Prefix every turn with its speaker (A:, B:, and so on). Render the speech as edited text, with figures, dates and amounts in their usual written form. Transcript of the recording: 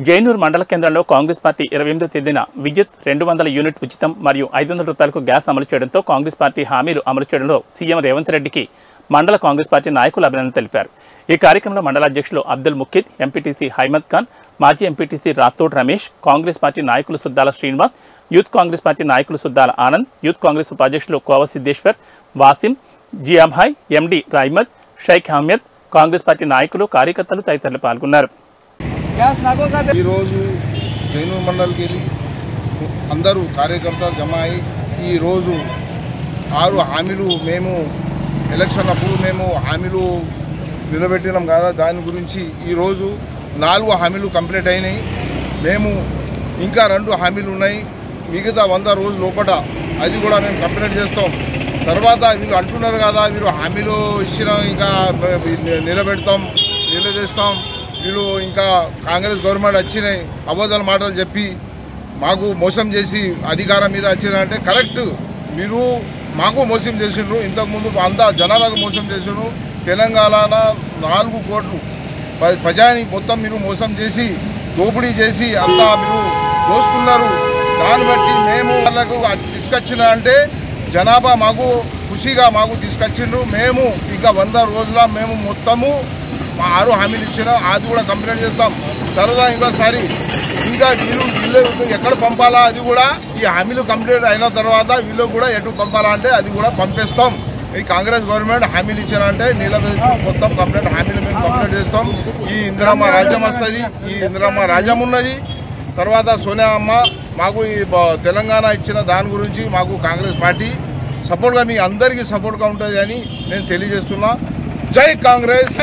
A: జైనూర్ మండల కేంద్రంలో కాంగ్రెస్ పార్టీ 28వ తేదీన విద్యుత్ 200 యూనిట్ ఉచితం మరియు 500 రూపాయలకు గ్యాస్ అమలు చేయడంతో కాంగ్రెస్ పార్టీ హామీలు అమలు చేయడంలో సీఎం రేవంత్ రెడ్డికి మండల కాంగ్రెస్ పార్టీ నాయకులు అభినందన తెలిపారు। ఈ కార్యక్రమంలో మండల అధ్యక్షులు అబ్దుల్ ముఖిద్, ఎంపీటీసీ హైమద్ ఖాన్, మాజీ ఎంపీటీసీ రాథోడ్ రమేష్, కాంగ్రెస్ పార్టీ నాయకులు సుద్దాల శ్రీనివాస్, యూత్ కాంగ్రెస్ పార్టీ నాయకులు సుద్దాల ఆనంద్, యూత్ కాంగ్రెస్ ఉపాధ్యక్షులు కోవ సిద్ధేశ్వర్, వాసిం, జియాభాయ్, ఎండి రాయిమద్, షైక్ అహ్మద్, కాంగ్రెస్ పార్టీ నాయకులు, కార్యకర్తలు తదితరులు పాల్గొన్నారు।
B: ఈరోజు జైనూర్ మండల్కి వెళ్ళి అందరూ కార్యకర్తలు జమ అయ్యి ఈరోజు 6 హామీలు మేము ఎలక్షన్ అప్పుడు మేము హామీలు నిలబెట్టినాం కదా, దాని గురించి ఈరోజు 4 హామీలు కంప్లీట్ అయినాయి। మేము ఇంకా 2 హామీలు ఉన్నాయి, మిగతా 100 రోజుల లోపల అది కూడా మేము కంప్లీట్ చేస్తాం। తర్వాత వీళ్ళు అంటున్నారు కదా, వీళ్ళు హామీలు ఇచ్చిన ఇంకా నిలబెడతాం, నిలదీస్తాం, వీళ్ళు ఇంకా కాంగ్రెస్ గవర్నమెంట్ వచ్చినాయి అబద్ధాల మాటలు చెప్పి మాకు మోసం చేసి అధికారం మీద వచ్చినారంటే కరెక్ట్, మీరు మాకు మోసం చేసిండ్రు, ఇంతకుముందు అంతా జనాలకు మోసం చేసిండ్రు। తెలంగాణ 4 కోట్లు ప్రజాని మొత్తం మీరు మోసం చేసి దోపిడీ చేసి అంతా మీరు దోసుకున్నారు। దాన్ని బట్టి మేము వాళ్ళకు తీసుకొచ్చిన అంటే జనాభా మాకు ఖుషిగా మాకు తీసుకొచ్చిండ్రు। మేము ఇంకా 100 రోజుల మేము మొత్తము 6 హామీలు ఇచ్చినా అది కూడా కంప్లీట్ చేస్తాం। తర్వాత ఇంకోసారి ఇంకా వీళ్ళు ఎక్కడ పంపాలా అది కూడా ఈ హామీలు కంప్లీట్ అయిన తర్వాత వీళ్ళు కూడా ఎటు పంపాలా అంటే అది కూడా పంపిస్తాం। ఈ కాంగ్రెస్ గవర్నమెంట్ హామీలు ఇచ్చారంటే నిలబెట్టి మొత్తం కంప్లీట్ హామీలు మేము కంప్లీట్ చేస్తాం। ఈ ఇందిరమ్మ రాజ్యం వస్తుంది, ఈ ఇందిరమ్మ రాజ్యం ఉన్నది। తర్వాత సోనియా అమ్మ మాకు ఈ తెలంగాణ ఇచ్చిన దాని గురించి మాకు కాంగ్రెస్ పార్టీ సపోర్ట్గా మీ అందరికీ సపోర్ట్గా ఉంటుంది అని నేను తెలియజేస్తున్నా। జై కాంగ్రెస్।